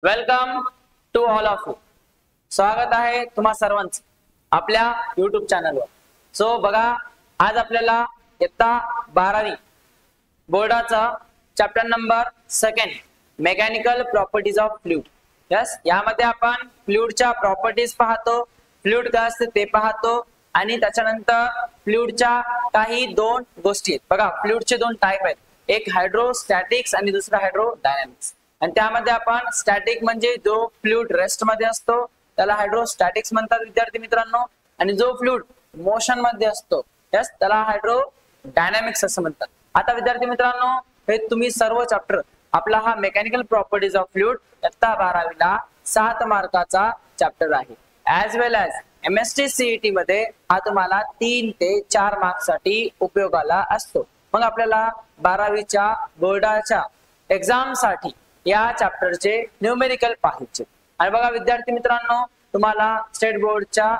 Welcome to all of you. स्वागत आहे तुम्हा सर्वांचं आपल्या YouTube चॅनलवर. सो बघा, आज आपल्याला इयत्ता 12वी बोर्डाचा chapter number 2 mechanical properties of fluid. Yes, यामध्ये आपण फ्लुइडच्या प्रॉपर्टीज पाहतो, फ्लुइड काय असते ते पाहतो आणि त्याच्यानंतर फ्लुइडच्या काही दोन गोष्टी आहेत. बघा, फ्लुइडचे दोन टाइप आहेत, एक हायड्रोस्टॅटिक्स आणि दुसरा हायड्रोडायनॅमिक्स. आणि त्यामध्ये आपण स्टॅटिक म्हणजे जो फ्लुइड रेस्ट मध्ये असतो त्याला हायड्रोस्टॅटिक्स म्हणतात विद्यार्थी मित्रांनो, आणि जो फ्लुइड मोशन मध्ये असतो यस त्याला हायड्रोडायनॅमिक्स असं म्हणतात. आता विद्यार्थी मित्रांनो, हे तुम्ही सर्व चॅप्टर आपला हा मेकॅनिकल प्रॉपर्टीज ऑफ फ्लुइड इयत्ता 12वीला 7 मार्काचा चॅप्टर आहे. ऍज वेल ऍज MST CET मध्ये हा तुम्हाला 3 ते 4 मार्क्स साठी उपयोगाला असतो. मग आपल्याला 12वीच्या बोर्डाच्या एक्झाम साठी या चॅप्टरचे न्यूमेरिकल पाहायचे. आणि बघा विद्यार्थी मित्रांनो, तुम्हाला स्टेट बोर्डच्या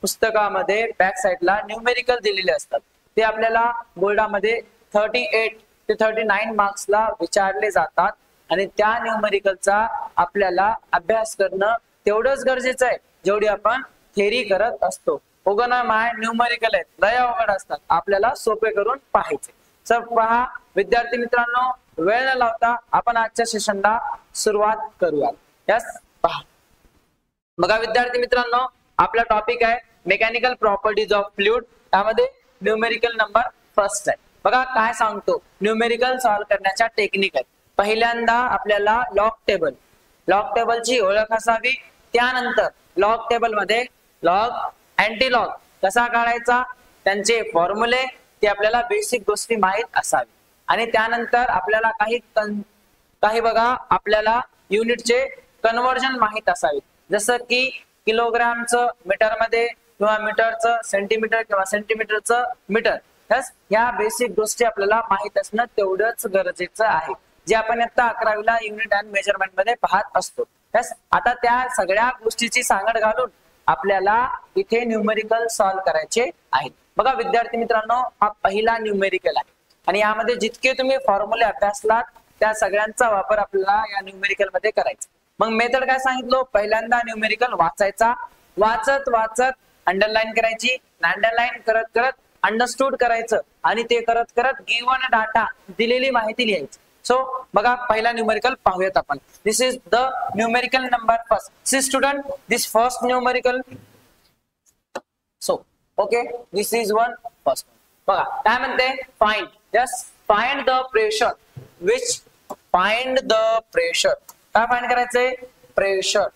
पुस्तकामध्ये बॅक साइडला न्यूमेरिकल दिलेले असतात. ते आपल्याला बोर्डामध्ये 38 ते 39 मार्क्सला विचारले जातात आणि त्या न्यूमेरिकलचा आपल्याला अभ्यास करणं तेवढंच गरजेचं आहे जेवढी आपण थेरी करत असतो. उगना माय न्यूमेरिकल आहेत, लय अवघड असतात, आपल्याला सोपे करून पाहायचे. तर पहा विद्यार्थी मित्रांनो, वेळ न लावता आपण आजच्या सेशनला सुरुवात करूयात. यस, पहा बघा विद्यार्थी मित्रांनो, आपला टॉपिक आहे मेकॅनिकल प्रॉपर्टीज ऑफ फ्लुइड. त्यामध्ये न्यूमेरिकल नंबर फर्स्ट आहे. बघा काय सांगतो, न्यूमेरिकल सॉल्व्ह करण्याच्या टेक्निक आहेत. पहिल्यांदा आपल्याला लॉग टेबलची ओळख असावी. त्यानंतर लॉग टेबल मध्ये लॉग, अँटी लॉग कसा काढायचा, त्यांचे फॉर्म्युले, ते आपल्याला बेसिक गोष्टी माहित असावी. आणि त्यानंतर आपल्याला काही बघा आपल्याला युनिटचे कन्व्हर्जन माहित असावे, जसं की किलोग्रामचं मीटर मध्ये किंवा मीटरचं सेंटीमीटर किंवा सेंटीमीटरचं मीटर. यस, या बेसिक गोष्टी आपल्याला माहित असणं तेवढंच गरजेचं आहे, जे आपण आता 11वीला युनिट अँड मेजरमेंट मध्ये पाहत असतो. यस, आता त्या सगळ्या गोष्टीची सांगड घालून आपल्याला इथे न्यूमेरिकल सॉल्व्ह करायचे आहेत. बघा विद्यार्थी मित्रांनो, हा पहिला न्यूमेरिकल आहे आणि यामध्ये जितके तुम्ही फॉर्म्युले अभ्यासलात त्या सगळ्यांचा वापर आपल्याला या न्यूमेरिकल मध्ये करायचा. मग मेथड काय सांगितलं, पहिल्यांदा न्यूमेरिकल वाचायचा, वाचत अंडरलाईन करायची, अंडरलाईन करत अंडरस्टूड करायचं आणि ते करत गिवन डाटा, दिलेली माहिती लिहायची. सो बघा पहिला न्यूमेरिकल पाहूयात आपण. This is the numerical number first. See student, this first numerical. So okay, this is one first. बघा काय म्हणते, find, yes, find the pressure which, find the pressure. काय फाइंड करायचंय, प्रेशर.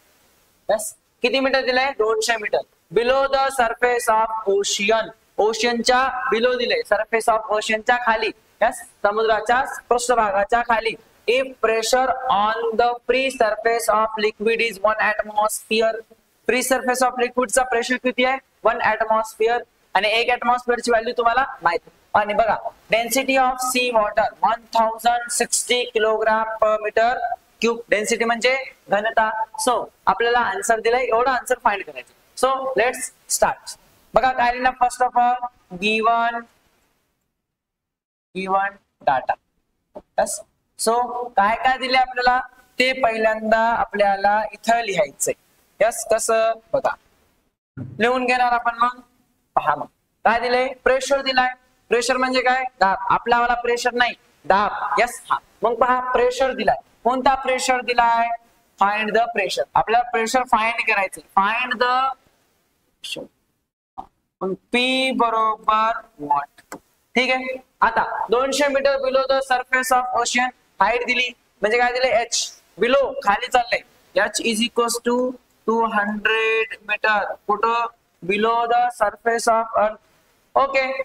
यस, किती मीटर दिलंय, 200 metre. Below the surface of ocean, ओशियनच्या below दिले, surface of ओशियनच्या खाली, यस, समुद्राच्या पृष्ठभागाच्या खाली. If pressure on the free surface of liquid is 1 atmosphere. Free surface of लिक्विडचा pressure किती आहे, 1 atmosphere. आणि 1 atmosphere ची व्हॅल्यू तुम्हाला माहित आहे. आणि बघा density of sea water 1060 kilogram per metre cube. Density म्हणजे घनता. सो आपल्याला आन्सर दिलाय, एवढा आन्सर फाइंड करायचं. So let's start. बघा काय लिहिलं, first of all given data. Yes, so काय काय दिले आपल्याला ते पहिल्यांदा आपल्याला इथं लिहायचंय. यस, कसं बघा लिहून घेणार आपण. मग पहा, मग काय दिलंय, प्रेशर दिलाय. प्रेशर म्हणजे काय, दाब. आपल्याला प्रेशर नाही, दाब. यस, हा. मग पहा प्रेशर दिलाय, कोणता प्रेशर दिलाय, फाइंड द प्रेशर. आपल्याला प्रेशर फाइंड करायचं, फाइंड द पी बरोबर वॉट. ठीक आहे. आता 200 metre below the surface of ocean, height दिली म्हणजे काय दिले, h. बिलो खाली चाललंय, h is equals to 200 metre. कुठं, below the surface of earth. Okay.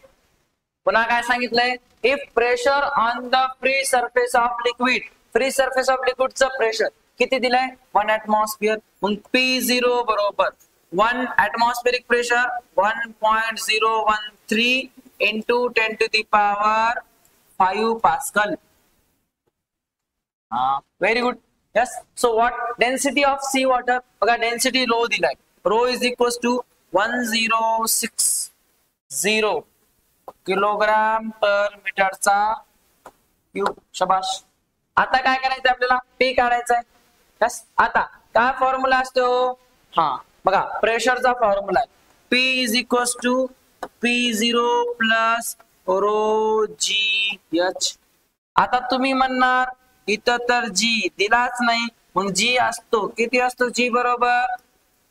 पुन्हा काय सांगितलंय, if pressure on the free surface of liquid, free surface of लिक्विडचं प्रेशर किती दिलंय, 1 atmosphere. मग P0 बरोबर 1 atmospheric pressure 1.013 into 10 to the power 5 Pascal. Very good. Yes. So what, density of sea water. बघा density rho दिलाय, rho is equals to 1060 kilogram per मीटरचा cube. शबाश. आता काय करायचं आपल्याला, पी काढायचंय. यस आता काय फॉर्म्युला असतो हा बघा प्रेशरचा फॉर्म्युला आहे P is equals to P0 plus rho g h आता तुम्ही म्हणणार इथं तर जी दिलाच नाही मग जी असतो किती असतो जी बरोबर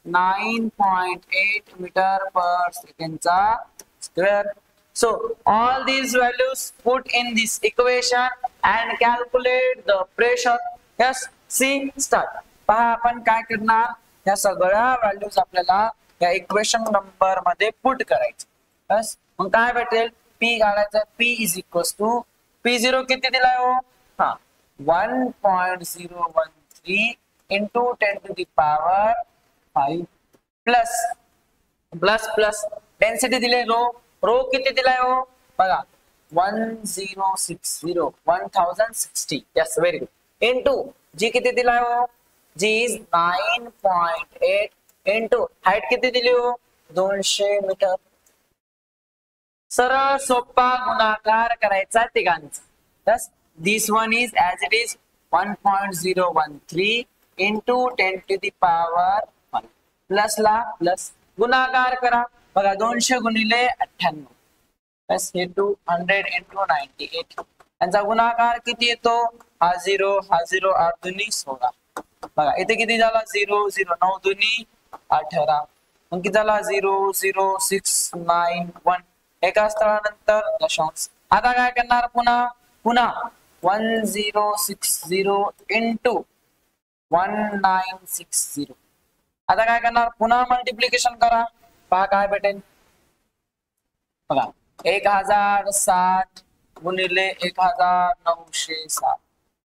9.8 मीटर पर सेकंडचा square so all these values put in this equation and calculate the pressure yes see start पहा आपण काय करणार या सगळ्या व्हॅल्यूज आपल्याला या इक्वेशन नंबर मध्ये पुट करायचे बस मग काय भेटेल P काढायचं P is equals to P0 किती दिलाय हो हा 1.013 into 10 to the power 5 plus plus plus density दिले रो किती दिलाय हो बघा 1060 यस व्हेरी गुड इनटू जी किती दिलाय हो जी इज 9.8 इनटू हाईट किती दिली हो 200 मीटर सरळ सोपा गुणाकार करायचा तिघांचा yes this one is as it is 1.013 into 10 to the power 1 plus ला प्लस गुणाकार करा बघा 200 गुणिले 98 प्लस हे 200 into 98 यांचा गुणाकार किती येतो हा 0 8 दुनी 16 बघा इथे किती झाला 0 0 9 दुनी 18 मग किती झाला 0 0 6 9 1 एका स्थळानंतर दशांश आता काय करणार पुन्हा 1060 into 1960 आता काय करणार पुन्हा मल्टिप्लिकेशन करा पहा काय भेटेल बघा 1060 गुणिले 1960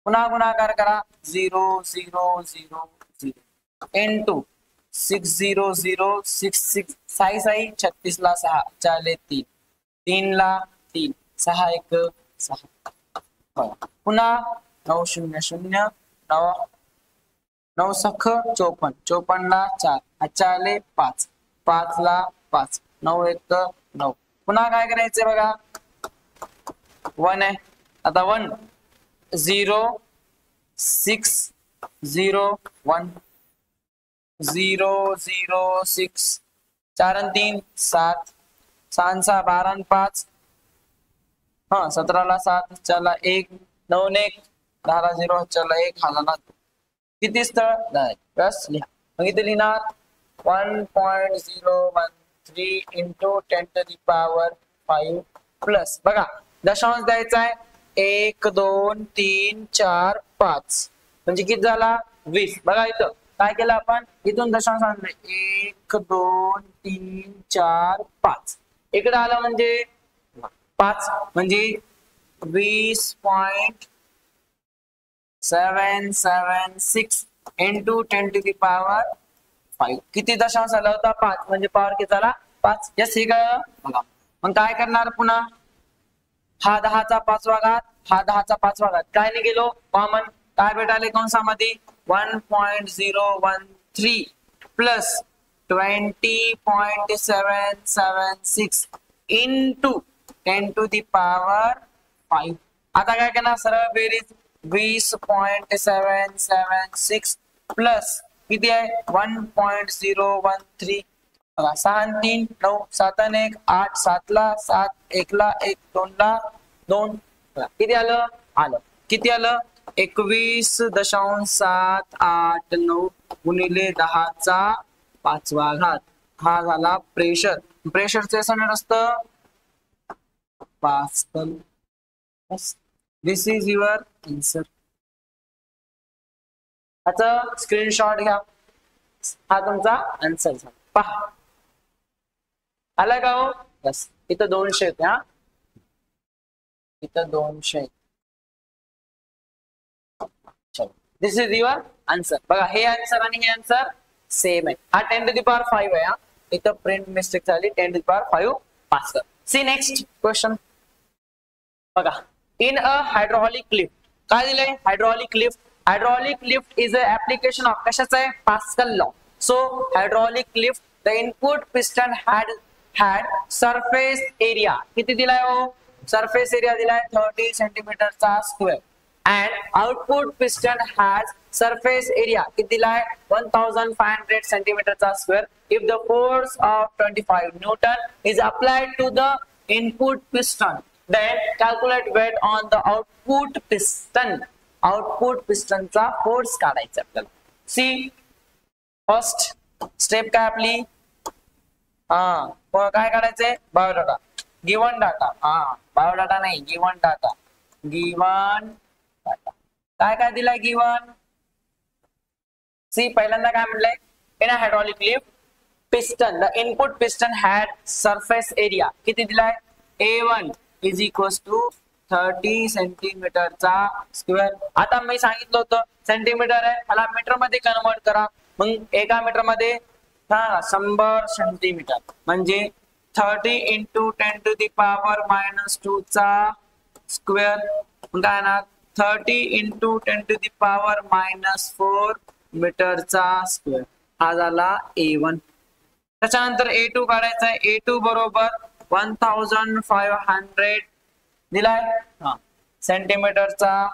पुन्हा गुणाकार करा 0 0 0 0 into 60066 साई 36 ला 6 चाले 3 3 ला 3 6 1 6 पुन्हा 900 9 9 सख 54 54 ला 4 चाले 5 5 ला 5 9 1 9 पुन्हा काय करायचे बघा 1 आहे आता 1 0 6 0 1 0 0 6 4 आणि 3 7 6 6 12 आणि 5 हा 17 ला 7 चला 1 9 1 10 ला 0 चला 1 हाला ना किती स्थळ प्लस लिहा मग इथे लिहिणार 1.013 into 10 to the power 5 plus बघा दशांश द्यायचा आहे 1 2 3 4 5 म्हणजे किती झाला 20 बघा इथं काय केलं आपण इथून दशांश आणले 1 2 3 4 5 इकडे आलं म्हणजे 5 म्हणजे 20.776 into 10 to the power 5 किती दशांश आला होता 5 म्हणजे पॉवर किती झाला 5 यस हे कळलं बघा मग काय करणार पुन्हा हा 10 चा 5वा घात हा 10 चा 5वा घात काय नाही गेलो कॉमन काय भेटाले कंसामध्ये 1.013 plus 20.776 into 10 to the power 5 आता काय करणार सरळ बेरीज 20.776 प्लस किती आहे 1.013 6 3 9 7 1 8 7 ला 7 1 ला 1 2 ला 2 किती आलं किती आलं 21.789 गुणिले 10 चा 5वा घात हा झाला प्रेशरचे समीकरण असतं pascal this is your answer आता स्क्रीनशॉट घ्या हा तुमचा आन्सर झाला पहा आला का हो बस इथं 200 आहेत हा इथं 200 दिस इज युअर आन्सर बघा हे आन्सर आणि हे आन्सर सेम आहे हा 10 to the power 5 आहे हा इथं प्रिंट मिस्टेक झाली 10 to the power 5 पास कर सी नेक्स्ट क्वेश्चन बघा इन अ हायड्रोलिक लिफ्ट काय दिलंय hydraulic lift is a application of कशाचं आहे pascal law so hydraulic lift the input piston had surface area किती दिलाय हो सरफेस एरिया दिलाय 30 सेंटीमीटरचा square and output piston has surface area किती दिलाय 1500 centimeter square if the force of 25 Newton is applied to the input piston then calculate weight on the output piston. Output piston चा force काढायचा आपल्याला. See first step काय आपली काय काढायचंय biodata given data biodata नाही गिवन डाटा काय काय दिलाय गिवन. सी पहिल्यांदा काय म्हटलंय in a hydraulic lift piston the input piston had surface area किती दिलाय A1 इज इक्वल्स टू 30 सेंटीमीटरचा स्क्वेअर. आता मी सांगितलं होतं सेंटीमीटर आहे मला मीटर मध्ये कन्वर्ट करा मग एका मीटर मध्ये 100 सेंटीमीटर म्हणजे 30 इंटू 10 टू दी पॉवर -2 चा स्क्वेअर काय ना 30 इंटू 10 टू दी पॉवर -4 मीटरचा स्क्वेअर हा झाला A1. त्याच्यानंतर A2 काढायचा आहे. A2 बरोबर 1500 दिलाय सेंटीमीटरचा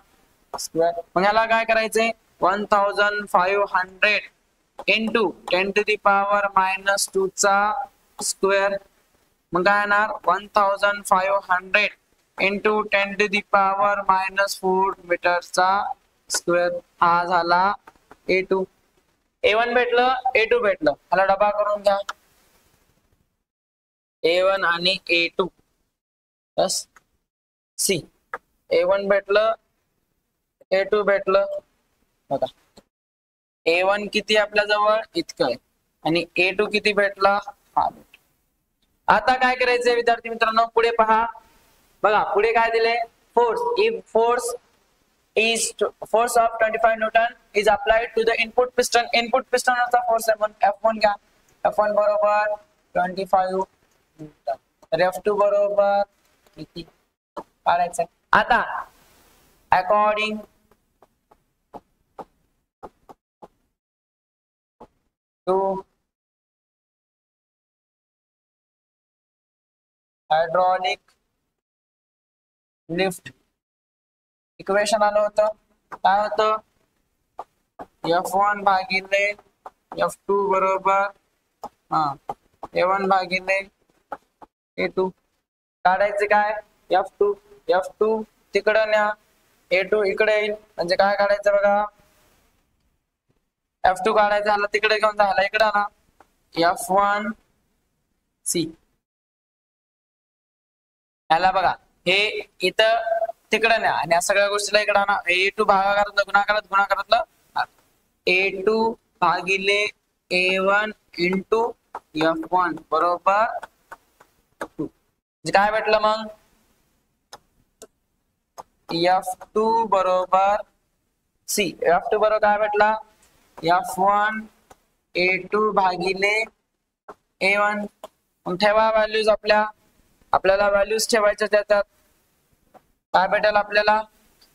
स्क्वेअर. मग याला काय करायचंय 1500 इंटू 10 टू दी पॉवर -2 चा स्क्वेअर मग काय येणार 1500 इंटू 10 टू दी पॉवर -4 मीटरचा स्क्वेअर हा झाला A2. A1 भेटलं A2 भेटलं ह्याला डबा करून घ्या A1 आणि A2 बस. सी A1 भेटलं A2 भेटलं बघा A1 किती आपल्या जवळ इतकं आहे आणि A2 किती भेटला हा भेटला. आता काय करायचंय विद्यार्थी मित्रांनो पुढे पहा बघा पुढे काय दिले force if force of 25 Newton is applied to the input piston. Input piston चा फोर्स F1 घ्या. F1 बरोबर 25 Newton तर F2 बरोबर किती काढायचं. आता according to hydraulic lift equation आलं होतं काय होतं F1 भागिले F2 बरोबर A1 भागिले A2 काढायचे काय F2 तिकडे न्या A2 इकडे येईल म्हणजे काय काढायचं बघा F2 काढायचं ह्याला तिकडे घेऊन जायला इकडे ना F1 C ह्याला बघा हे इथं तिकडे न्या आणि या सगळ्या गोष्टीला इकडे ना A2 भागाकारातलं गुणाकारातलं A2 भागिले A1 इंटू F1 बरोबर 2 काय भेटलं मग F2 बरोबर C F2 बरोबर काय भेटला F1 A2 भागिले A1 ठेवा व्हॅल्यूज आपल्याला व्हॅल्यूज ठेवायच्या त्याच्यात काय भेटेल आपल्याला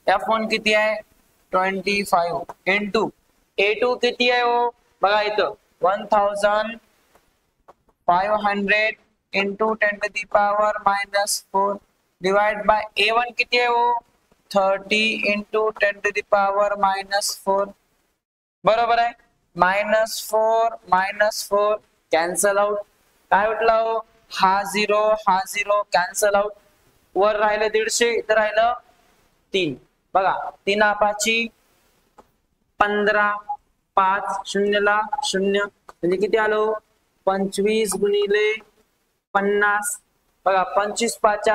F1 किती आहे 25 इंटू A2 किती आहे हो बघा इथं 1500 into 10 to the power -4 divide by A1 किती आहे हो 30 इंटू 10 टू दी पॉवर -4 बरोबर आहे -4 कॅन्सल आउट काय भेटला हो हा झिरो कॅन्सल आउट वर राहिलं 150 इथं राहिलं 3 बघा 3 5 15 5 0 ला 0 म्हणजे किती आलो 25 गुणिले 50 बघा 25 5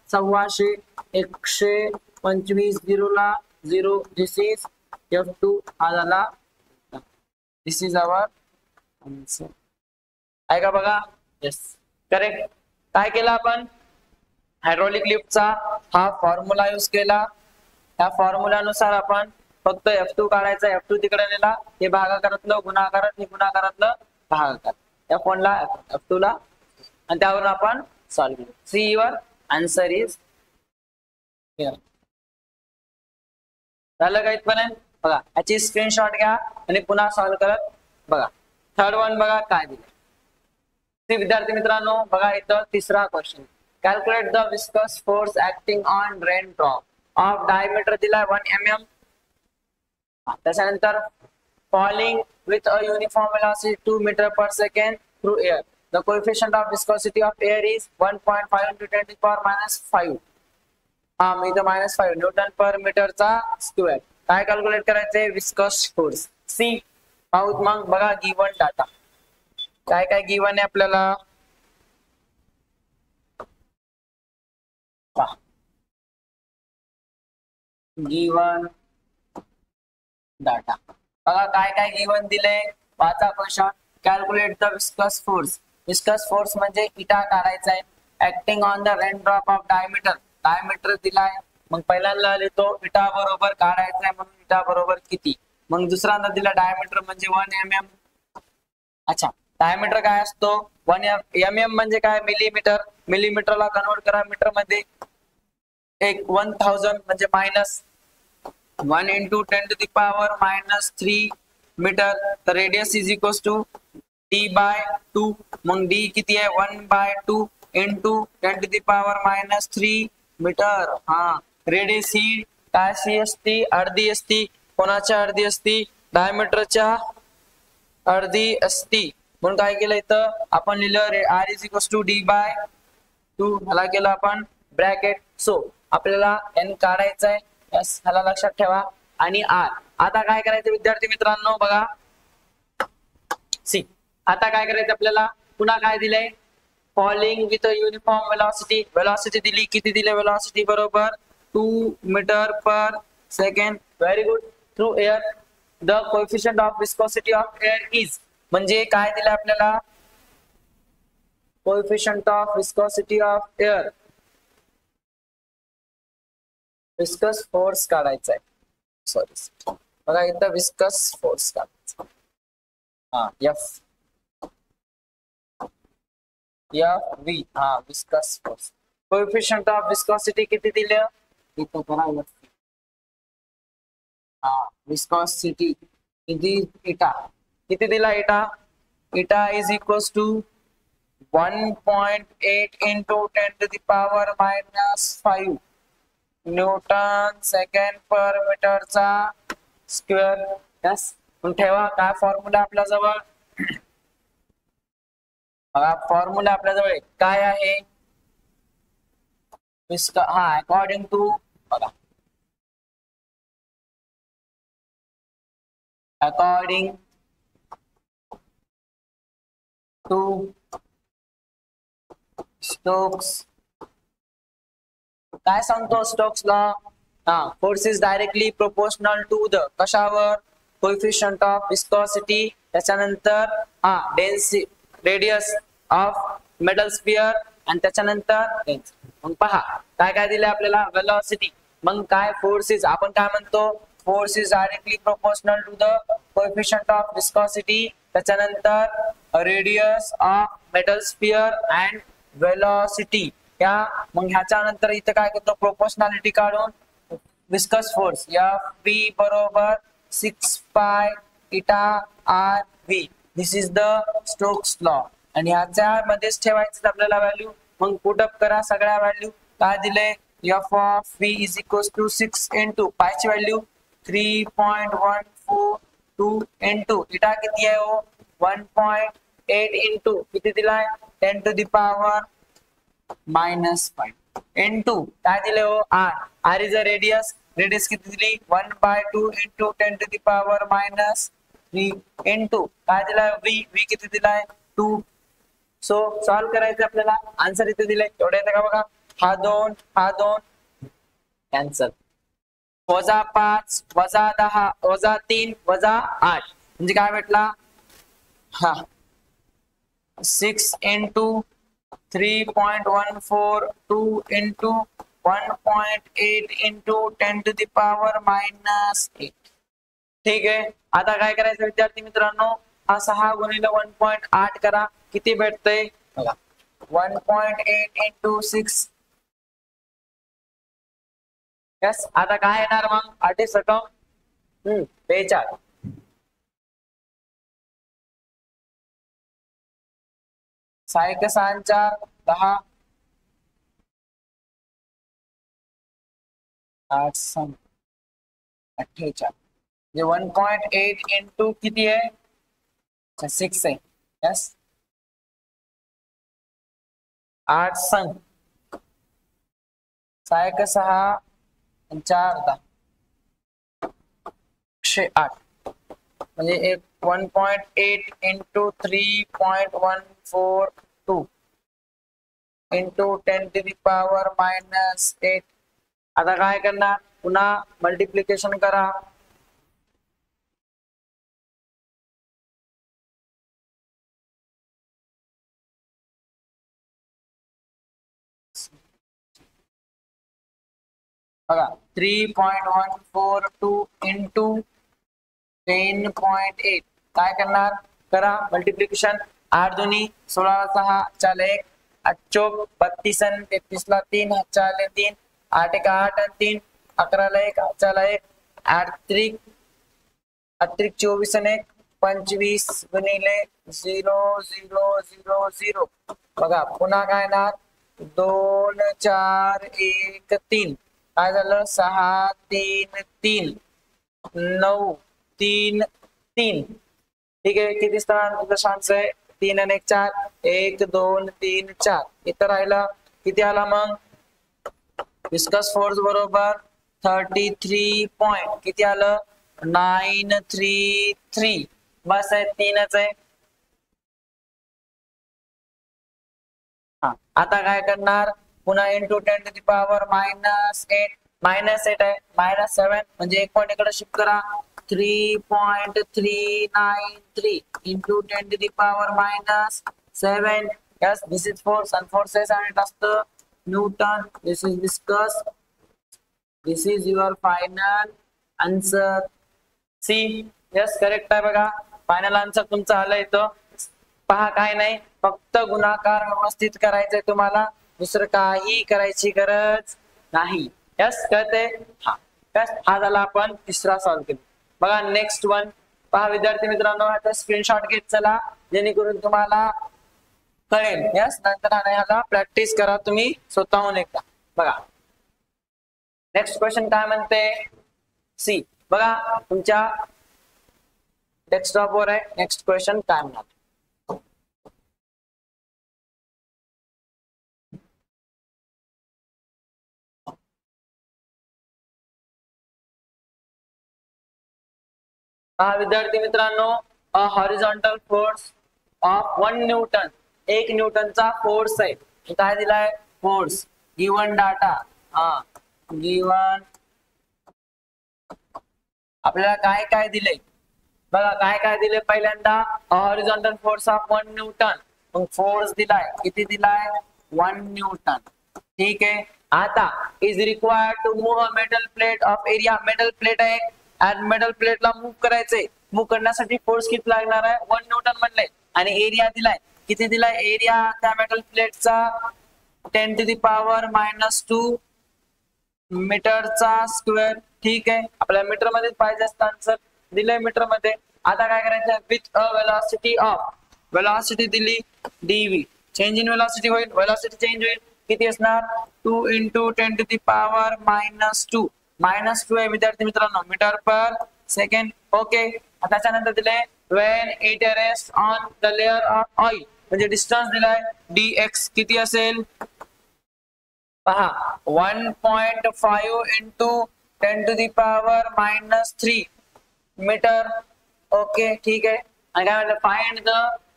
125 125 0 ला 0 दिस इज F2 हा झाला दिस इज आवर आन्सर आहे का बघा यस करेक्ट. काय केलं आपण हायड्रॉलिक लिफ्टचा हा फॉर्म्युला यूज केला त्या फॉर्म्युलानुसार आपण फक्त F2 काढायचा F2 तिकडे नेला हे भागाकारातलं गुणाकारातलं भागाकार F1 ला F2 ला आणि त्यावरून आपण सॉल्व्ह केलं. See your answer is here. झालं का इथपर्यंत बघा याची स्क्रीनशॉट घ्या आणि पुन्हा सॉल्व्ह करत बघा. थर्ड वन बघा काय दिलं विद्यार्थी मित्रांनो बघा इथं तिसरा question calculate the viscous force acting on rain drop of diameter दिलाय 1 mm. त्याच्यानंतर falling with a uniform velocity 2 meter per second through air. The coefficient of viscosity of air is 1.5 into 10 to the power minus 5. हा मी इथं -5 Newton पर मीटरचा square. काय calculate करायचंय? Viscous force. C पाहूत मग बघा given data काय काय गिवन आहे आपल्याला. गिवन डाटा बघा काय काय गिवन दिले. वाचा question. Calculate the viscous force. Viscous force म्हणजे इटा काढायचा आहे. Acting on the rain drop of diameter. Diameter दिलाय मग पहिल्यांदा लिहितो इटा बरोबर काढायचा आहे म्हणून इटा बरोबर किती. मग दुसऱ्यांदा दिला डायमीटर म्हणजे 1 mm. अच्छा डायमीटर काय असतो 1 mm म्हणजे काय मिलीमीटर. मिलीमीटरला कन्वर्ट करा मीटर मध्ये. एक 1000 म्हणजे minus 1 into 10 to the power minus 3 metre. तर radius is equals to d/2. मग d किती आहे 1/2 into 10 to the power minus 3 metre. हा रेडियस ही काय असती अर्धी असती. कोणाच्या अर्धी असती? डायमीटरच्या अर्धी असती. म्हणून काय केलं इथं आपण लिहिलं r is equals to d/2. ह्याला केलं आपण ब्रॅकेट. सो आपल्याला n काढायचा आहे. यस ह्याला लक्षात ठेवा. आणि r आता काय करायचं विद्यार्थी मित्रांनो बघा. सी आता काय करायचं आपल्याला. पुन्हा काय दिलंय falling with a uniform velocity. Velocity दिली किती दिले. वेलॉसिटी बरोबर 2 metre per second. Very good. Through air. The coefficient of viscosity of air is म्हणजे काय दिलं आपल्याला coefficient of viscosity of air. Viscous force काढायचा आहे. सॉरी बघा इथं विस्कस फोर्स काढायचा. हा एफ व्ही. हा viscous force. Coefficient of viscosity किती दिलं इथं करा. हा विस्कोसिटी किती इटा किती दिला eta. Eta is equals to 1.8 into 10 to the power minus 5 newton second per मीटरचा स्क्वेअर. यस मग ठेवा काय फॉर्म्युला आपल्या जवळ. फॉर्म्युला आपल्या जवळ काय आहे. हा अकॉर्डिंग टू बघा अकॉर्डिंग टू स्टोक्स. काय सांगतो स्टोक्स लॉ. हा force is directly proportional to the कशावर कोएफिशिएंट ऑफ विस्कोसिटी. त्याच्यानंतर हा density radius of metal sphere आणि त्याच्यानंतर मग पहा काय काय दिले आपल्याला वेलोसिटी. मग काय फोर्स इज आपण काय म्हणतो force is directly proportional to the coefficient of viscosity. त्याच्यानंतर radius of metal sphere and velocity. या मग ह्याच्या नंतर इथे काय करतो प्रोपोर्शनॅलिटी काढून विस्कस फोर्स एफ व्ही बरोबर 6 pi eta r v. This is the Stokes law. आणि ह्याच्या मध्येच ठेवायचं आपल्याला व्हॅल्यू. मग पुट अप करा सगळ्या व्हॅल्यू. काय दिले F of V is equals to 6 into पायची व्हॅल्यू 3.142 into इटा किती आहे हो 1.8 into किती दिलाय 10 to the power -5 into काय दिले हो r. r is a radius. Radius किती दिली 1/2 into 10 to the power -3 into काय दिलाय v. v किती दिलाय 2. सो सॉल्व करायचं आपल्याला. आन्सर इथे दिलाय एवढं येतं का बघा. हा 2 कॅन्सल. -5 -10 -3 -8 म्हणजे काय भेटला. हा 6 into 3.142 into 1.8 into 10 to the power -8. ठीक आहे. आता काय करायचं विद्यार्थी मित्रांनो. हा 6 गुणिले 1.8 करा किती भेटतंय बघा 1.8 into 6. यस आता काय येणार मग 8 सकम 42. सायक 6 4 10 8 सम 48 म्हणजे 1.8 इंटू किती आहे 6 आहे यस 8 सम 6 6 4 10 108 म्हणजे एक 1.8 into 3.142 into 10 to the power -8 आता काय करणार पुन्हा मल्टिप्लिकेशन करा बघा 3.142 इंटू 10.8 काय करणार करा मल्टिप्लिकेशन 8 दुनी 16 6 4 1 8 चौक 32 33 ला 3 4 3 8 1 8 3 11 ला 1 4 ला 1 8 3 24 1 25 गुणिले 0 0 0 0 बघा पुन्हा काय ना 2 4 1 3 काय झालं 6 3 3 9 3 3 ठीक आहे किती स्थान दशांश आहे 3 आणि 1 4 1 2 3 4 इथं राहिला किती आला मग विस्कस फोर्स बरोबर 33 पॉइंट किती आलं 933 बस आहे 3च आहे आता काय करणार पुन्हा इंटू 10 टू द पॉवर -8 -8 आहे -7 म्हणजे एक पॉइंट इकडे शिफ्ट करा 3.393 into 10 to the power -7 yes this is force and forces and it has the Newton this is viscous this is your final answer C yes correct आहे बघा final answer तुमचा आला इथं पहा काय नाही फक्त गुणाकार व्यवस्थित करायचंय तुम्हाला दुसरं काही करायची गरज नाही यस कळते हा यस हा झाला आपण तिसरा सॉल्व्ह केला बघा नेक्स्ट वन पहा विद्यार्थी मित्रांनो आता स्क्रीनशॉट घेत चला जेणेकरून तुम्हाला कळेल यस नंतर ह्याला प्रॅक्टिस करा तुम्ही स्वतःहून एकदा बघा नेक्स्ट क्वेश्चन काय म्हणते सी बघा तुमच्या डेस्कटॉपवर आहे नेक्स्ट क्वेश्चन काय म्हणतात विद्यार्थी मित्रांनो a horizontal force of 1 newton 1 न्यूटनचा फोर्स आहे काय दिलाय फोर्स गिवन डाटा गिवन आपल्याला काय काय दिले बघा काय काय दिले पहिल्यांदा हॉरिझॉन्टल फोर्स ऑफ 1 न्यूटन मग फोर्स दिलाय किती दिलाय 1 न्यूटन ठीक आहे आता is required to move a metal plate of area metal plate आहे आणि मेटल प्लेटला मूव्ह करायचंय मूव्ह करण्यासाठी फोर्स किती लागणार आहे 1 न्यूटन म्हणले आणि एरिया दिलाय किती दिलाय एरिया त्या मेटल प्लेटचा 10 टू द पॉवर -2 मीटरचा स्क्वेअर ठीक आहे आपल्याला मीटर मध्ये पाहिजे असतं आन्सर दिलंय मीटर मध्ये आता काय करायचं with a velocity of velocity दिली dv चेंज इन वेलॉसिटी होईल वेलॉसिटी चेंज होईल किती असणार 2 इंटू 10 टू द पॉवर -2 -2 आहे विद्यार्थी मित्रांनो मीटर पर सेकंड ओके आता त्याच्यानंतर दिले when it rests on the layer of oil म्हणजे डिस्टन्स दिलाय dx किती असेल पहा 1.5 into 10 to the power -3 metre okay ठीक आहे आणि काय म्हणलं find the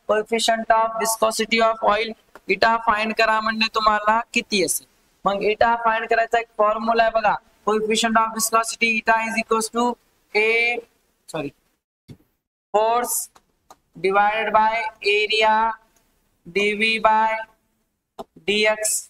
coefficient of viscosity of oil eta find करा म्हणजे तुम्हाला किती असेल मग इटा फाइंड करायचा एक फॉर्म्युला आहे बघा coefficient of viscosity eta is equals to a sorry force divided by area dv by dx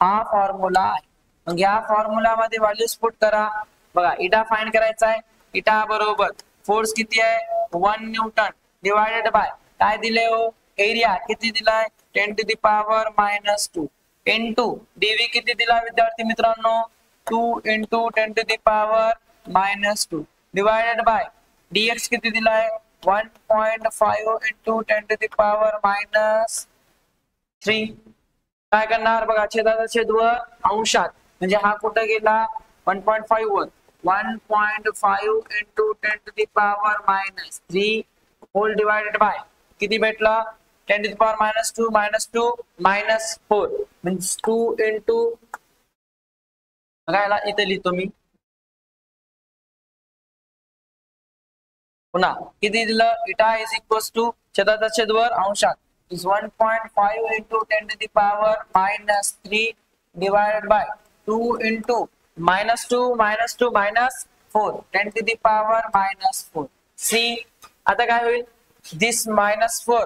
हा फॉर्म्युला आहे मग या फॉर्म्युला मध्ये व्हॅल्यूज पुट करा बघा इटा फाइंड करायचा आहे इटा बरोबर फोर्स किती आहे 1 न्यूटन डिवाइडेड बाय काय दिले हो एरिया किती दिलाय 10 to the power -2 into dv किती दिला विद्यार्थी मित्रांनो 2 into 10 to the power -2 divided by dx किती दिलाय 1.5 इंटू 10 टू द पॉवर -3 काय करणार बघा छेदाचा छेद व अंशात म्हणजे हा कुठं गेला 1.5 वर 1.5 into 10 to the power minus 3 whole divided by किती भेटला 10 to the power minus 2 minus 4 means 2 into बघायला इथे लिहितो मी पुन्हा किती दिलं इटा इज इक्वल्स टू छेदाचा छेदवर अंशात is 1.5 into 10 to the power minus 3 divided by 2 into minus 2 minus 4 10 to the power minus 4 see आता काय होईल this minus 4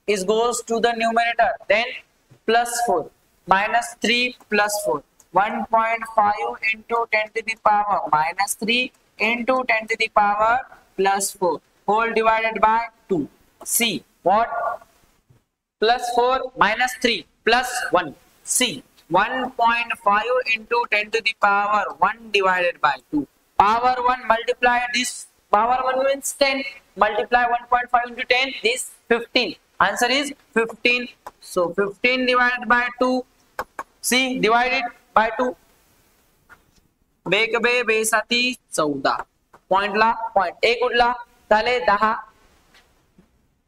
is goes to the numerator then plus 4 minus 3 plus 4 1.5 into 10 to the power minus 3 into 10 to the power plus 4 whole divided by 2 see what plus 4 minus 3 plus 1 see 1.5 into 10 to the power 1 divided by 2 power 1 multiply this power 1 means 10 multiply 1.5 into 10 this 15 answer is 15 so 15 divided by 2 see divided by 2 bake बे बेसाती 14 point ला point एक उडला झाले 10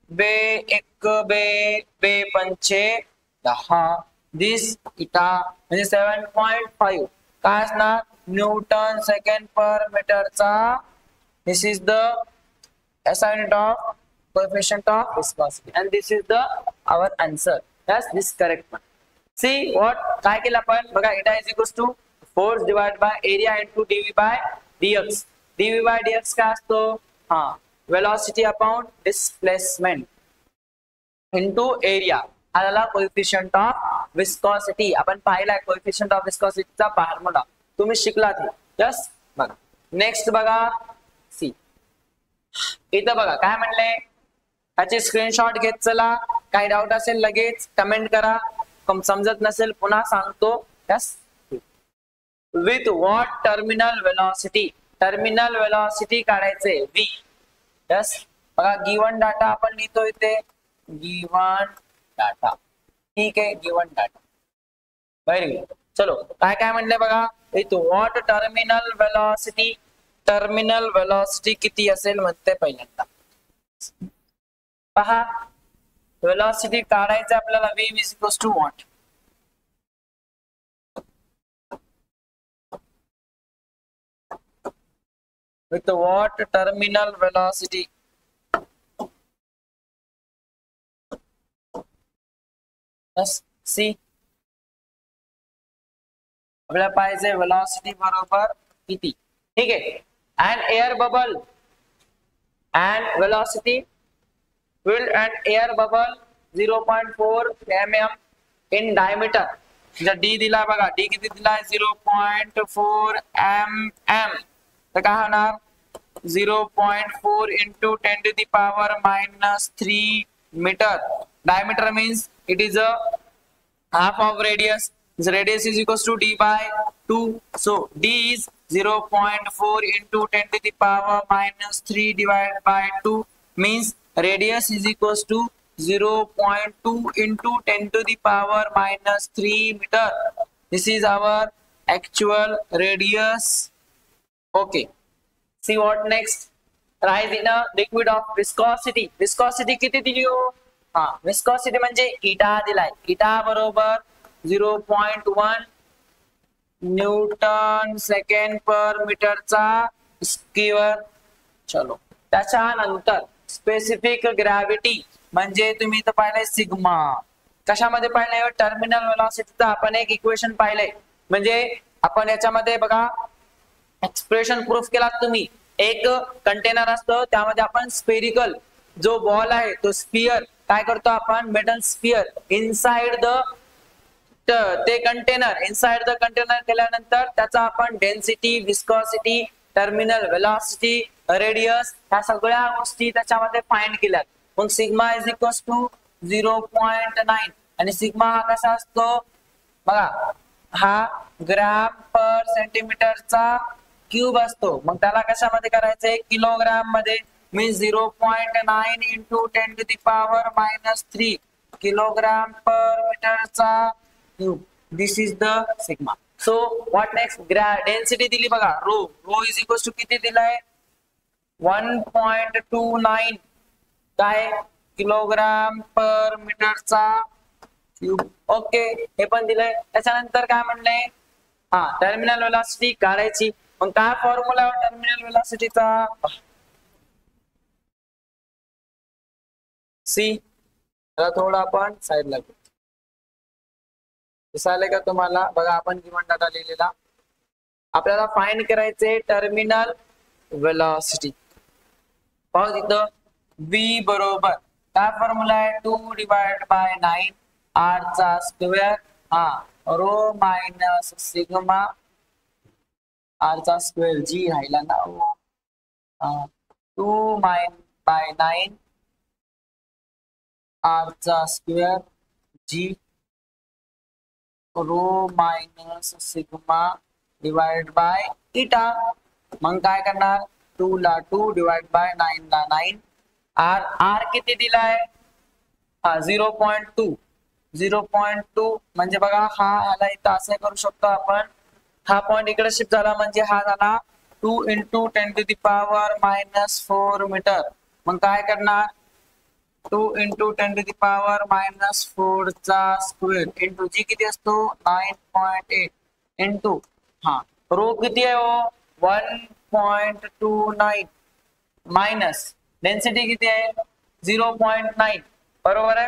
बे एक बे बे पंचे 10 दिस इटा म्हणजे 7.5 काय असणार न्यूटन सेकंड पर मीटरचा this is the SI unit of coefficient of viscosity and this is the our answer yes this correct one see what काय केलं आपण बघा eta is equals to force divided by area into dv by dx dv by dx काय असतो हा velocity upon displacement into area आला coefficient of viscosity आपण पाहिला coefficient of viscosity चा फॉर्म्युला तुम्ही शिकलात यस बघा नेक्स्ट बघा सी इथं बघा काय म्हणले याची स्क्रीनशॉट घेत चला काही डाऊट असेल लगेच कमेंट करा समजत नसेल पुन्हा सांगतो yes with what terminal velocity काढायचे v यस बघा गिवन डाटा आपण लिहितो इथे गिवन डाटा ठीक आहे गिवन डाटा व्हेरी गुड चलो काय काय म्हणले बघा इथं व्हॉट टर्मिनल वेलोसिटी किती असेल म्हणते पहिल्यांदा पहा वेलोसिटी काढायचं आपल्याला v is equals to what with what terminal velocity yes see आपल्याला पाहिजे वेलोसिटी बरोबर किती ठीक आहे and air bubble and velocity will and air bubble 0.4 mm in diameter जर d दिला बघा d किती दिला 0.4 mm तर काय होणार 0.4 into 10 to the power minus 3 meter diameter means it is a half of radius the radius is equals to d by 2 so d is 0.4 into 10 to the power minus 3 divided by 2 means radius is equals to 0.2 into 10 to the power minus 3 meter this is our actual radius okay see what next rise in a liquid of viscosity किती दिली हो हा viscosity म्हणजे eta दिलाय eta बरोबर 0.1 Newton second per मीटरचा square चलो त्याच्यानंतर स्पेसिफिक ग्रॅव्हिटी म्हणजे तुम्ही इथं पाहिलंय सिग्मा कशामध्ये पाहिलंय टर्मिनल वेलोसिटीचा आपण एक इक्वेशन पाहिलंय म्हणजे आपण याच्यामध्ये बघा एक्सप्रेशन प्रूफ केला तुम्ही एक कंटेनर असतो त्यामध्ये आपण स्पेरिकल जो बॉल आहे तो स्फिअर काय करतो आपण मेटल स्फिअर इनसाइड द ते कंटेनर इनसाइड द कंटेनर केल्यानंतर त्याचा आपण density viscosity terminal velocity radius ह्या सगळ्या गोष्टी त्याच्यामध्ये फाइंड केल्यात मग सिग्मा इज इक्वल्स टू 0.9 आणि सिग्मा हा कसा असतो बघा हा ग्राम पर सेंटीमीटरचा क्यूब असतो मग त्याला कशामध्ये करायचंय किलोग्राम मध्ये means 0.9 into 10 to the power minus 3 kilogram per मीटरचा cube this is the sigma so what next, density दिली बघा, रो इज इक्वल टू किती दिलाय 1.29 काय किलोग्राम पर मीटरचा क्यूब. ओके, हे पण दिलंय. त्याच्यानंतर काय म्हणलंय, हा टर्मिनल वेलॉसिटी काढायची. मग काय फॉर्म्युला टर्मिनल वेलॉसिटीचा, सी. थोडं आपण साईडला घेऊ, दिसायला का तुम्हाला, बघा आपण गिवन डाटा लिहिलेला. आपल्याला फाइंड करायचे टर्मिनल वेलॉसिटी. पाहू तिथं v बरोबर काय फॉर्म्युला आहे, 2 डिवाइड बाय 9 r चा स्क्वेअर, हा रो मायनस सिग्मा r चा स्क्वेअर, जी राहिला ना 2 बाय 9 r चा square g rho minus sigma divide by eta. मग काय करणार, 2 ला 2 डिवाइड बाय 9 ला 9. आर किती दिलाय, हा 0.2 म्हणजे बघा हा ह्याला इथं असं करू शकतो आपण, हा पॉइंट इकडे शिफ्ट झाला म्हणजे हा झाला 2 × 10⁻⁻⁴ मीटर. मग काय करणार, 2 × 10⁻⁻⁴ चा स्क्वेअर इंटू जी किती असतो 9.8 इंटू हा रो किती आहे हो 1.29 मायनस डेन्सिटी किती आहे 0.9 बरोबर आहे.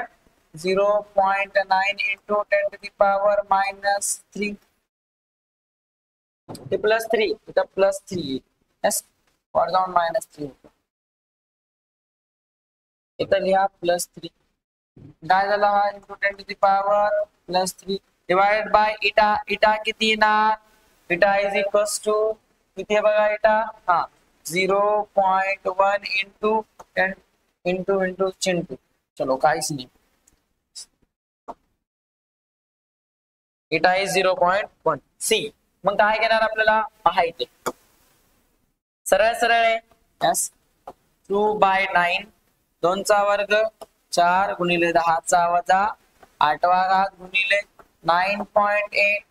0.9 इंटू 10⁻⁻³ ते +3 इथं +3 यस वर जाऊन -3 इथं लिहा +3 काय झाला हा इंटू 10⁻+3 डिवाइड बाय इटा. इटा किती येणार, इटा इज इक्वल्स टू किती आहे बघा इटा, हा 0.1 इंटू 10 इंटू चिंटू, चलो काहीच नाही, इटा इज 0.1 सी. मग काय घेणार आपल्याला माहिती, सरळ सरळ आहे यस 2/9 2 चा वर्ग 4 गुणिले 10 चा वजा 8वा घात गुणिले 9.8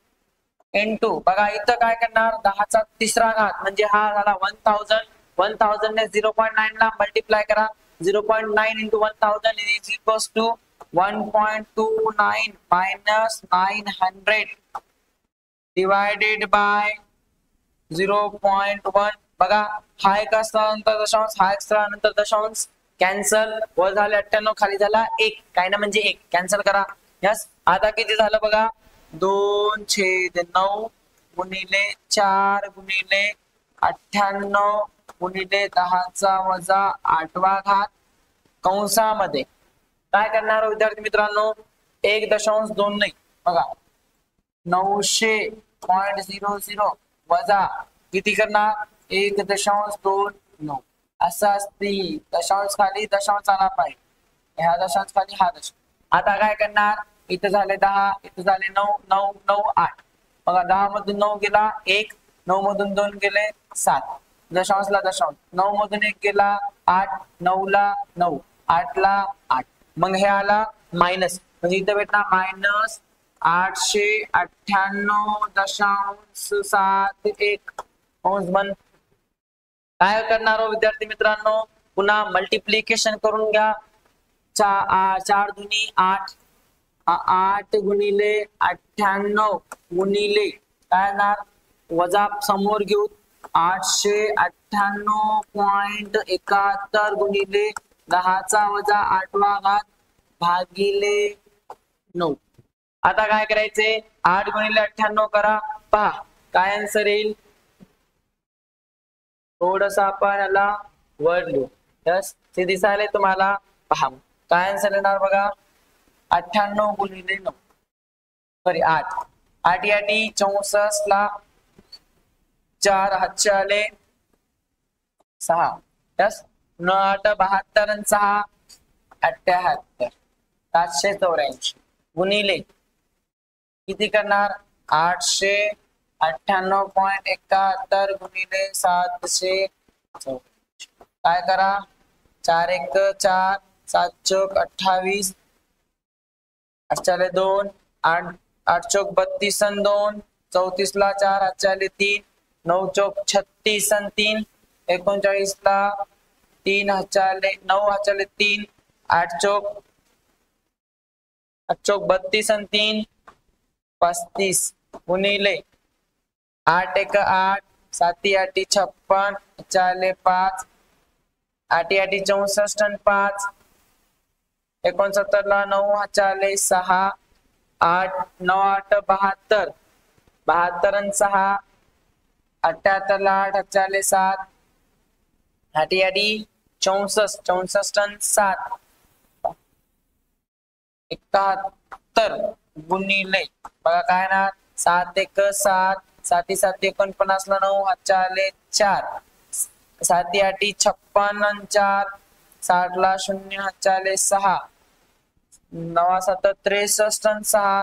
इंटू बघा इथं काय करणार 10 चा 3रा घात म्हणजे हा झाला 1000 ने 0.9 ला मल्टिप्लाय करा. 0.9 into 1000 is equals to 1.29 minus 900 divided by 0.1. बघा हा एक असल्यानंतर दशांश, हा एक असल्यानंतर दशांश कॅन्सल, वर झाले 98 खाली झाला 1 काय ना म्हणजे 1 कॅन्सल करा. यस आता किती झालं बघा 2/9 गुणिले 4 गुणिले 98 गुणिले 10 चा वजा 8वा घात कंसामध्ये काय करणार विद्यार्थी मित्रांनो 1.2 नाही बघा 900.00 वजा किती करणार 1.29 असं असते. दशांश खाली दशांश आला पाहिजे, ह्या दशांश खाली हा दशांश. आता काय करणार इथं झाले 10 इथं झाले 9 9 9 8 बघा 10 मधून 9 गेला 1 9 मधून 2 गेले 7 दशांशला दशांश 9 मधून 1 गेला 8 9 ला 9 8 ला 8 मग हे आला मायनस म्हणजे इथं भेटणार मायनस 898.71 कंस बंद. काय करणार हो विद्यार्थी मित्रांनो पुन्हा मल्टिप्लिकेशन करून घ्या 4 दुनी 8 8 गुणिले 98 गुणिले काय येणार वजा समोर घेऊ 898.71 गुणिले 10 चा वजा 8वा घात भागिले 9. आता काय करायचे 8 गुणिले 98 करा पहा काय आन्सर येईल. थोडस आपण याला वर लिहू यस ते दिसायला तुम्हाला पहा काय आन्सर येणार बघा 98 गुणिले 9 सॉरी 8 8 याटी 64 ला 4 हातचे आले 6 यस 9 8 72 आणि 6 78 784 गुणिले किती करणार 898.71 गुणिले 700 काय करा 4 1 4 7 चौक 28 8 2 8 8 चौक 32 आणि 2 34 ला 4 हातचे आले 3, 9 चौक 36 आणि 3, 39 ला 3 हातचे आले 9 हातचे आले 3, 8 चौक 32 आणि 3 35 गुणिले 8 एक 8, 7 8 56, 4 5, 8 8 64 आणि 5, 69 ला 9 हातचे आले 6, 8 9 8 72, 72 आणि 6, 78 ला 8 हातचे आले 7, 8 8 64, 64 आणि 7, 71 गुणिले बघा काय ना 7 1 7, 7 7 49 ला 9 हातचे आले 4, 7 8 56 आणि 4, 60 ला 0 हातचे आले 6, 9 7 63 आणि 6,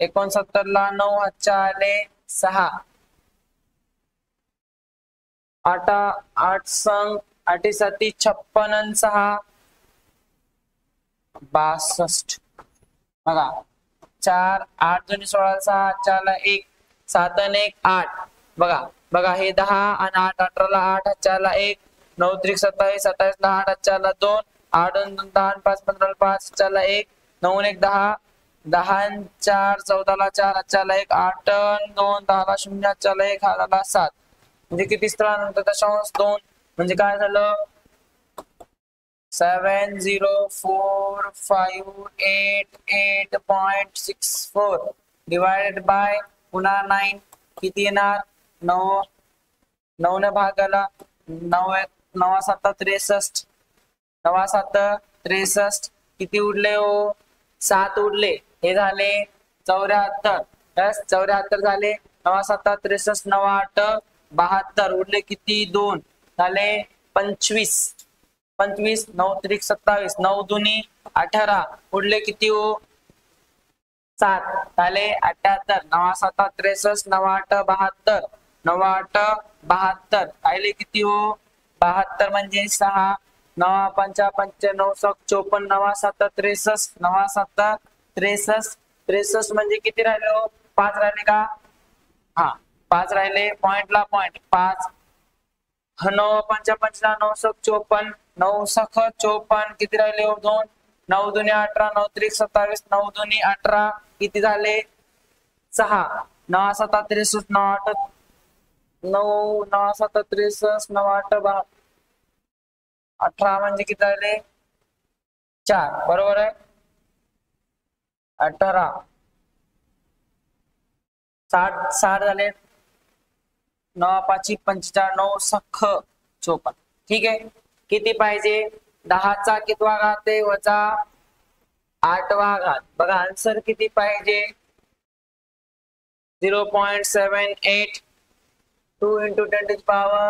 69 ला 9 हातचे आले 6, 8 8 संग 8 7 56 आणि 6, 62 बघा 4 8 2 16 6 4 ला 1, 7 आणि 1 8 बघा बघा हे 10 आणि 8 18 ला 8 4 ला 1, 9 3 27 27 ला 8 4 ला 2, 8 आणि 2 10 5 15 ला 5 4 ला 1, 9 1 10, 10 आणि 4 14 ला 4 4 ला 1, 8 आणि 2 10 ला 0 4 ला 1 8 ला 7 म्हणजे किती स्थळानंतर दशांश 2 म्हणजे काय झालं 70458.64 डिवायडेड बाय पुन्हा 9 किती येणार 9 9 ने भागाला 9 9 7 63, 9 7 63 किती उरले हो 7 उरले हे झाले 74 बस 74 झाले 9 7 63 9 8 72 उरले किती 2 झाले 25 25 9 3 27 9 2 18 उरले किती हो 7 झाले 78 9 7 63 9 8 72 9 8 72 राहिले किती हो 72 म्हणजे 6 9 5 5 9 54 9 7 63 9 7 63 63 म्हणजे किती राहिले हो 5 राहिले का हा 5 राहिले पॉइंटला पॉइंट 5 9 5 5 9 54 9 सख 54 किती राहिले हो 2 9 2 18 9 3 27 9 2 18 किती झाले 6 9 7 63 9 8 9 9 7 63 9 8 18 म्हणजे किती झाले 4 बरोबर आहे 18 60 60 झाले 9 5 45 9 सख 54 ठीक आहे किती पाहिजे 10 चा कितवा घात आहे वजा 8वा घात बघा आन्सर किती पाहिजे 0.78 2 into 10 to the power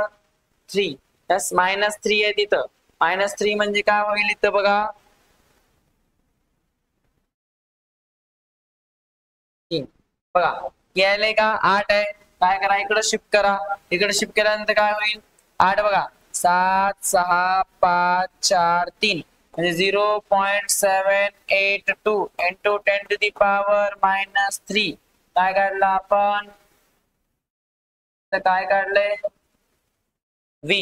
3 yes -3 आहे तिथं -3 म्हणजे काय होईल इथं बघा 3 बघा यायले का 8 आहे काय करा इकडे शिफ्ट करा इकडे शिफ्ट केल्यानंतर काय होईल 8 बघा 7 6 5 4 3 म्हणजे 0.782 into 10 to the power -3 काय काढलं आपण तर काय काढलंय v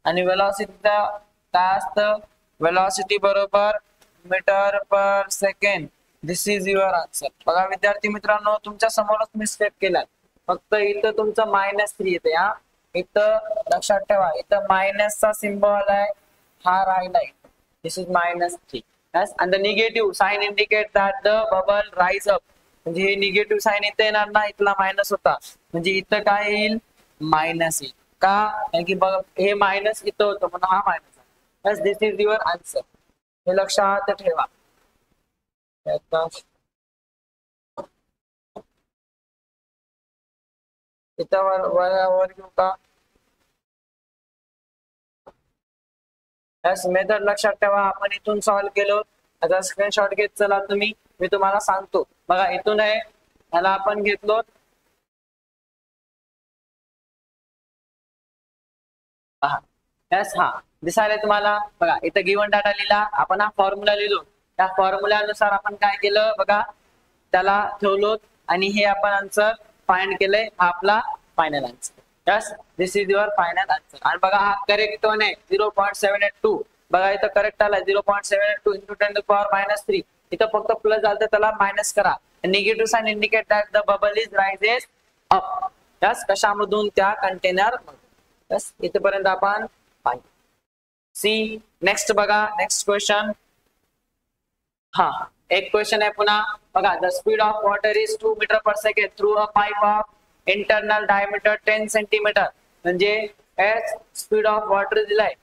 आणि वेलोसिटी काय असतं वेलोसिटी बरोबर metre per second this is your answer बघा विद्यार्थी मित्रांनो तुमच्या समोरच मी स्टेप केला फक्त इथं तुमचं -3 येते हा इथं लक्षात ठेवा इथं मायनसचा सिम्बॉल आहे हा राहिलाय दिस is -3 yes and the negative sign indicate that the bubble rise up म्हणजे हे निगेटिव्ह साइन इथे येणार ना इथला मायनस होता म्हणजे इथं काय येईल मायनस येईल का कारण की बघ हे मायनस इथं होतं म्हणून हा मायनस आहे yes this is your answer हे लक्षात ठेवा इथं वर घेऊ का यस मेथड लक्षात ठेवा आपण इथून सॉल्व केलो आता स्क्रीनशॉट घेत चला तुम्ही मी तुम्हाला सांगतो बघा इथून आहे ह्याला आपण घेतलो यस हा दिसायला तुम्हाला बघा इथं गिवन डाटा लिहिला आपण हा फॉर्म्युला लिहिलो त्या फॉर्म्युल्यानुसार आपण काय केलं बघा त्याला ठेवलो आणि हे आपण आन्सर फाइंड केलंय, हा आपला final answer. Yes, this is your final answer. आणि बघा हा करेक्ट वन आहे 0.782. बघा इथं करेक्ट आलाय 0.782 इंटू 10⁻³ इथं फक्त प्लस झालं तर त्याला मायनस करा. Negative sign indicate that the bubble is rises up. Yes, कशामधून? त्या कंटेनर. यस, इथपर्यंत आपण पाहिजे. सी नेक्स्ट बघा, नेक्स्ट क्वेश्चन. हा एक क्वेश्चन आहे पुन्हा बघा. The speed of water is 2 metre per second through a pipe of internal diameter 10 centimetre. म्हणजे एस स्पीड ऑफ वॉटर दिलाय.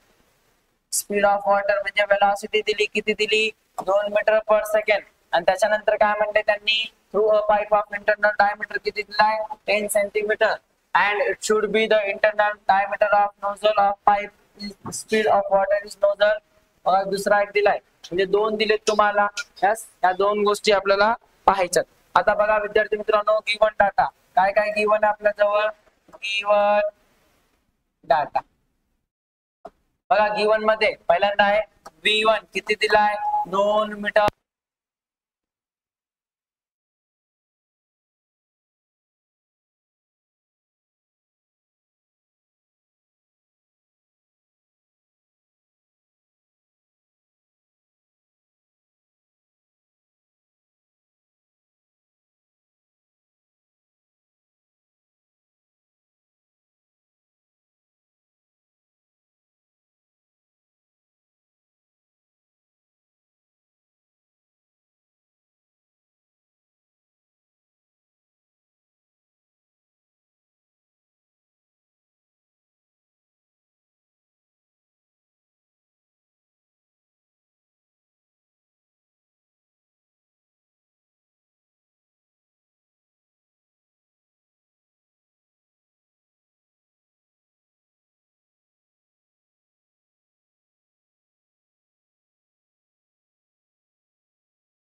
स्पीड ऑफ वॉटर म्हणजे वेलॉसिटी दिली, किती दिली? 2 मीटर पर सेकंड. आणि त्याच्यानंतर काय म्हणते त्यांनी? Through a pipe of internal diameter किती दिलाय? 10 centimetre. And it should be the internal diameter of nozzle of pipe. Speed of water is nozzle. दुसरा एक दिलाय, म्हणजे दोन दिलेत तुम्हाला. यस, या दोन गोष्टी आपल्याला पाहायच्यात. आता बघा विद्यार्थी मित्रांनो, गिवन डाटा काय काय गिवन आहे आपल्या जवळ? गिवन डाटा बघा. गिवन मध्ये पहिल्यांदा आहे V1 किती दिलाय? 2 मीटर